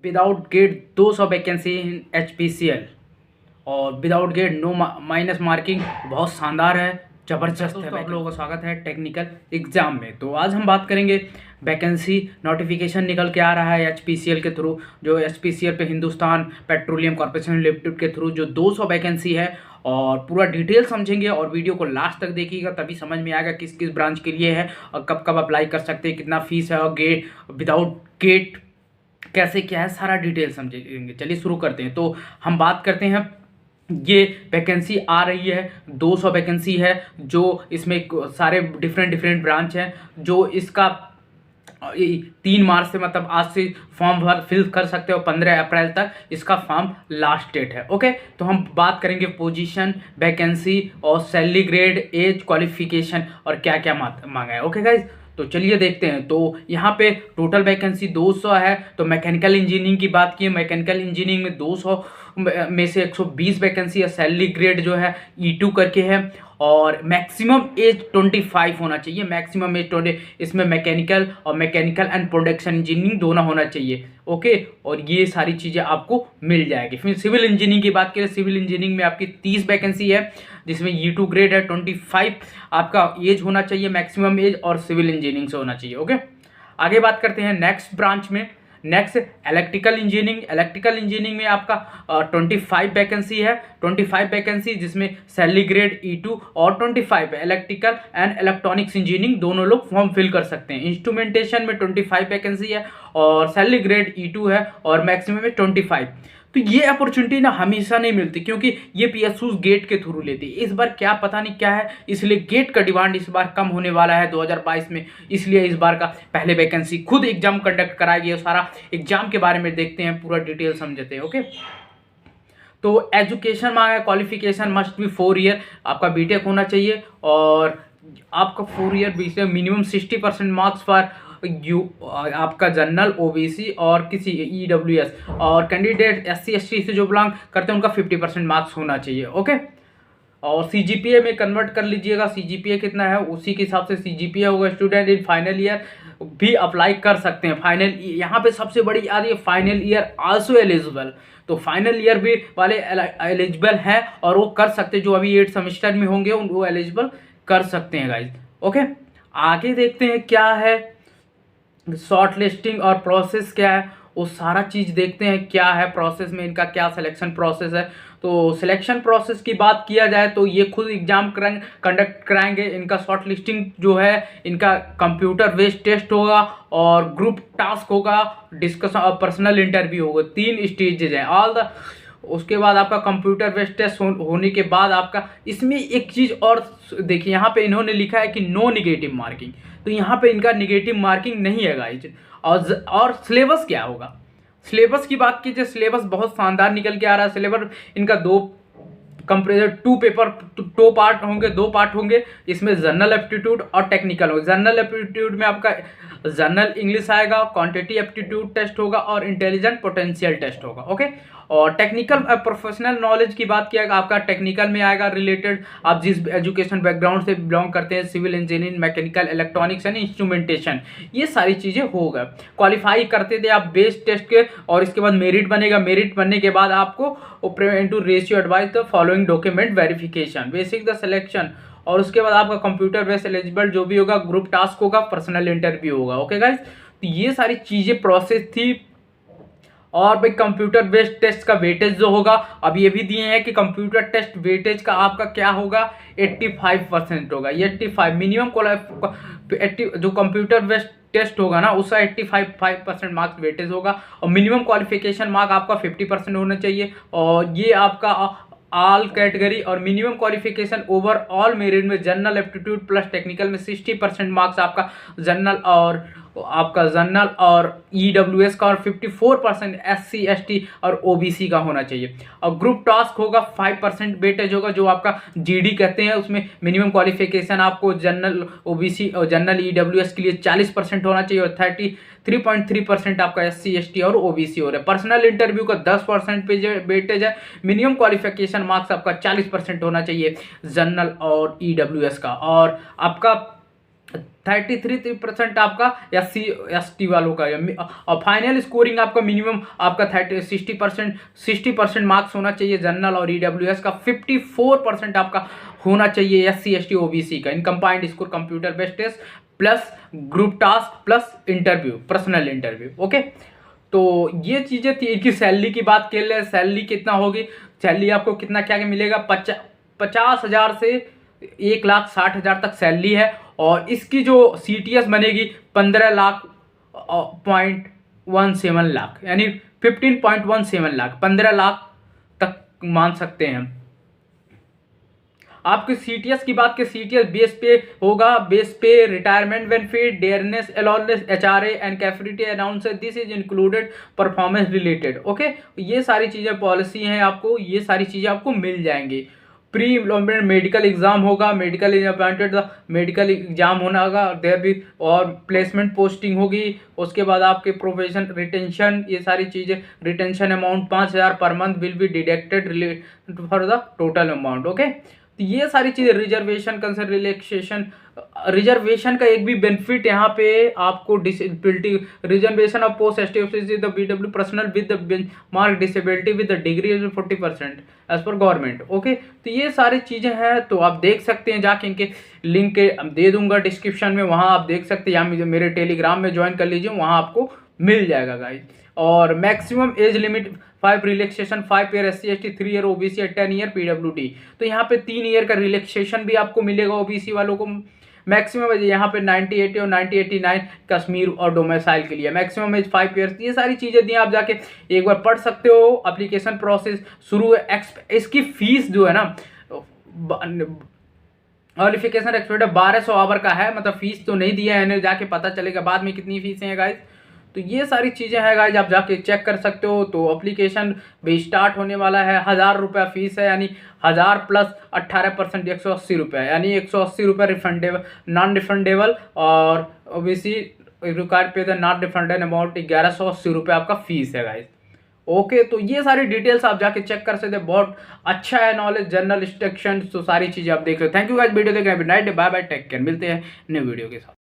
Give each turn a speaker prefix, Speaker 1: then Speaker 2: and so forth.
Speaker 1: Without GATE 200 vacancy in HPCL और without GATE no minus marking, बहुत शानदार है, ज़बरदस्त है। आप लोगों का स्वागत है टेक्निकल एग्जाम में। तो आज हम बात करेंगे वैकेंसी नोटिफिकेशन निकल के आ रहा है HPCL के थ्रू, जो HPCL पे हिंदुस्तान पेट्रोलियम कॉर्पोरेशन लिमिटेड के थ्रू जो 200 वैकेंसी है, और पूरा डिटेल समझेंगे और वीडियो को लास्ट तक देखिएगा, तभी समझ में आएगा किस किस ब्रांच के लिए है और कब कब अप्लाई कर सकते हैं, कितना फीस है और गेट विदाउट गेट कैसे क्या है, सारा डिटेल समझेंगे। चलिए शुरू करते हैं। तो हम बात करते हैं, ये वैकेंसी आ रही है 200 वैकेंसी है, जो इसमें सारे डिफरेंट ब्रांच हैं। जो इसका 3 मार्च से, मतलब आज से फॉर्म भर फिल कर सकते हो, 15 अप्रैल तक इसका फॉर्म लास्ट डेट है। ओके, तो हम बात करेंगे पोजीशन, वैकेंसी और सैलरी ग्रेड, एज, क्वालिफिकेशन और क्या क्या मांगा है। ओके गाइज, तो चलिए देखते हैं। तो यहाँ पे टोटल वैकेंसी 200 है। तो मैकेनिकल इंजीनियरिंग की बात की, मैकेनिकल इंजीनियरिंग में 200 में से 120 वैकेंसी है। सैलरी ग्रेड जो है E2 करके है, और मैक्सिमम एज 25 होना चाहिए। मैक्सिमम एज 20, इसमें मैकेनिकल और मैकेनिकल एंड प्रोडक्शन इंजीनियरिंग दोनों होना चाहिए। ओके, और ये सारी चीज़ें आपको मिल जाएगी। फिर सिविल इंजीनियरिंग की बात करें, सिविल इंजीनियरिंग में आपकी 30 वैकेंसी है, जिसमें E2 ग्रेड है। 25 आपका एज होना चाहिए, मैक्सिमम एज, और सिविल इंजीनियरिंग से होना चाहिए। ओके, आगे बात करते हैं नेक्स्ट ब्रांच में। Next electrical engineering. Electrical engineering में आपका 25 वैकेंसी है। 25 वैकेंसी, जिसमें सैलरी ग्रेड E2 और 25 है। इलेक्ट्रिकल एंड इलेक्ट्रॉनिक्स इंजीनियरिंग दोनों लोग फॉर्म फिल कर सकते हैं। इंस्ट्रूमेंटेशन में 25 वैकेंसी है और सैलरी ग्रेड E2 है और मैक्सिमम में 25। तो ये अपॉर्चुनिटी ना हमेशा नहीं मिलती, क्योंकि ये PSUs गेट के थ्रू लेती है। इस बार क्या पता नहीं क्या है, इसलिए गेट का डिमांड इस बार कम होने वाला है 2022 में, इसलिए इस बार का पहले वैकेंसी खुद एग्जाम कंडक्ट कराएगी। सारा एग्जाम के बारे में देखते हैं, पूरा डिटेल समझते हैं। ओके, तो एजुकेशन मांगा है, क्वालिफिकेशन मस्ट बी 4 ईयर, आपका बीटेक होना चाहिए, और आपका 4 year BTech, minimum 60% marks for आपका जनरल, OBC और किसी EWS, और कैंडिडेट SC ST से जो बिलोंग करते हैं उनका 50% मार्क्स होना चाहिए। ओके, और CGPA में कन्वर्ट कर लीजिएगा। CGPA कितना है उसी के हिसाब से CGPA होगा। स्टूडेंट इन फाइनल ईयर भी अप्लाई कर सकते हैं। फाइनल, यहाँ पे सबसे बड़ी आ रही है फाइनल ईयर आल्सो एलिजिबल। तो फाइनल ईयर भी वाले एलिजिबल हैं और वो कर सकते हैं, जो अभी 8 सेमेस्टर में होंगे वो एलिजिबल कर सकते हैं गाइज। ओके, आगे देखते हैं क्या है शॉर्ट लिस्टिंग और प्रोसेस क्या है, वो सारा चीज़ देखते हैं क्या है प्रोसेस में, इनका क्या सिलेक्शन प्रोसेस है। तो सिलेक्शन प्रोसेस की बात किया जाए तो ये खुद एग्जाम कंडक्ट कराएंगे। इनका शॉर्ट लिस्टिंग जो है, इनका कंप्यूटर बेस्ड टेस्ट होगा और ग्रुप टास्क होगा, डिस्कशन और पर्सनल इंटरव्यू होगा। 3 स्टेजेज हैं उसके बाद आपका कंप्यूटर बेस्ड टेस्ट होने के बाद आपका, इसमें एक चीज़ और देखिए, यहाँ पे इन्होंने लिखा है कि नो निगेटिव मार्किंग। तो यहाँ पे इनका निगेटिव मार्किंग नहीं है गाइज। और सिलेबस क्या होगा, सिलेबस की बात कीजिए, सिलेबस बहुत शानदार निकल के आ रहा है। सिलेबस इनका 2 कंप्रेसर 2 पेपर 2 पार्ट होंगे, 2 पार्ट होंगे। इसमें जनरल एप्टीट्यूड और टेक्निकल होगा। जनरल एप्टीट्यूड में आपका जनरल इंग्लिश आएगा, क्वांटिटी एप्टीट्यूड टेस्ट होगा और इंटेलिजेंट पोटेंशियल टेस्ट होगा। ओके, और टेक्निकल प्रोफेशनल नॉलेज की बात किया, आपका टेक्निकल में आएगा रिलेटेड आप जिस एजुकेशन बैकग्राउंड से बिलोंग करते हैं, civil engineering, mechanical, electronics and instrumentation, ये सारी चीज़ें होगा। क्वालिफाई करते थे आप बेस टेस्ट के, और इसके बाद मेरिट बनेगा। मेरिट बनने के बाद आपको two ratio advise the following document verification, basic the selection, और उसके बाद आपका कंप्यूटर बेस्ड एलिजिबल जो भी होगा, ग्रुप टास्क होगा, पर्सनल इंटरव्यू होगा। ओके गाइज, तो ये सारी चीज़ें प्रोसेस थी। और भाई कंप्यूटर बेस्ड टेस्ट का वेटेज जो होगा, अब ये भी दिए हैं कि कंप्यूटर टेस्ट वेटेज का आपका क्या होगा, 85% होगा। ये 85 मिनिमम 80 जो कंप्यूटर बेस्ड टेस्ट होगा ना, उसका 85% मार्क्स वेटेज होगा, और मिनिमम क्वालिफिकेशन मार्क आपका 50% होना चाहिए। और ये आपका ऑल कैटेगरी और मिनिमम क्वालिफिकेशन ओवरऑल मेरिट में जनरल एप्टीट्यूड प्लस टेक्निकल में 60% मार्क्स आपका जनरल और EWS का, और 54% SC ST और OBC का होना चाहिए। और ग्रुप टास्क होगा 5% वेटेज होगा, जो आपका GD कहते हैं। उसमें मिनिमम क्वालिफिकेशन आपको जनरल OBC और जनरल EWS के लिए 40% होना चाहिए, और 33.3% आपका SC ST और OBC हो रहा है। पर्सनल इंटरव्यू का 10% वेटेज है। मिनिमम क्वालिफिकेशन मार्क्स आपका 40% होना चाहिए जनरल और EWS का। और आपका 33% आपका SC/ST वालों का, और फाइनल स्कोरिंग आपका मिनिमम आपका 60% मार्क्स होना चाहिए जनरल और EWS का, 54% आपका होना चाहिए SC/ST OBC का in combined score computer based test plus group task plus interview, personal interview. Okay, तो ये चीज़ें थी। इनकी सैलरी की बात कर ले, सैलरी कितना होगी, सैलरी आपको कितना क्या क्या मिलेगा, 50,000 से 1,60,000 तक सैलरी है। और इसकी जो CTS बनेगी 15.17 लाख, यानी 15.17 लाख, 15 लाख तक मान सकते हैं। आपकी CTS की बात की, CTS बेस पे होगा, बेस पे retirement benefit, dearness allowance, HRA and कैफिटी announce, this is included performance related. Okay, ये सारी चीज़ें पॉलिसी हैं, आपको ये सारी चीज़ें आपको मिल जाएंगी। प्री एम्प्लॉयमेंट मेडिकल एग्जाम होगा, मेडिकल अपॉइंटेड मेडिकल एग्जाम होना होगा देयर भी, और प्लेसमेंट पोस्टिंग होगी। उसके बाद आपके प्रोफेशन रिटेंशन, ये सारी चीज़ें, retention amount 5,000 per month will be deducted for the total amount. Okay, तो ये सारी चीज़ें, रिजर्वेशन कंसर्न रिलैक्सेशन, रिजर्वेशन का एक भी बेनिफिट यहाँ पे आपको, disability reservation of post ST the BW personal with the mark disability with the degree 40% as per government. Okay, तो ये सारी चीज़ें हैं, तो आप देख सकते हैं जाके, इनके लिंक के दे दूंगा डिस्क्रिप्शन में, वहाँ आप देख सकते हैं, या मेरे टेलीग्राम में ज्वाइन कर लीजिए, वहाँ आपको मिल जाएगा गाइस। और maximum age limit 5 relaxation, 5 year SC/ST, 3 year OBC, 10 year PWD। तो यहाँ पे 3 ईयर का रिलैक्सेशन भी आपको मिलेगा OBC वालों को। मैक्सिमम एज यहाँ पे 90, 80 और 90, 89 कश्मीर और डोमिसाइल के लिए मैक्सिमम एज 5 ईयर्स। ये सारी चीज़ें दी, आप जाके एक बार पढ़ सकते हो। एप्लीकेशन प्रोसेस शुरू है, इसकी फीस जो है ना, क्वालिफिकेशन एक्सपेक्टेड 1200 आवर का है, मतलब फीस तो नहीं दिया है, जाके पता चलेगा बाद में कितनी फीस है गाइज। तो ये सारी चीज़ें हैं गाइज, आप जाके चेक कर सकते हो। तो एप्लीकेशन भी स्टार्ट होने वाला है, 1,000 रुपया फीस है, यानी 1,000 प्लस 18% 180 रुपये, यानी 180 रुपये रिफंडेबल, नॉन रिफंडेबल, और OBC रिक्वायर्ड पे द नॉट रिफंडेड अमाउंट 1,180 रुपये आपका फीस है गाइज। ओके, तो ये सारी डिटेल्स आप जाके चेक कर सकते हैं, बहुत अच्छा है नॉलेज, जर्नल इंस्ट्रक्शन, तो सारी चीज़ें आप देख रहे हो। थैंक यू गाइज, वीडियो देख रहे हैं, night, bye bye, take care, मिलते हैं न्यू वीडियो के साथ।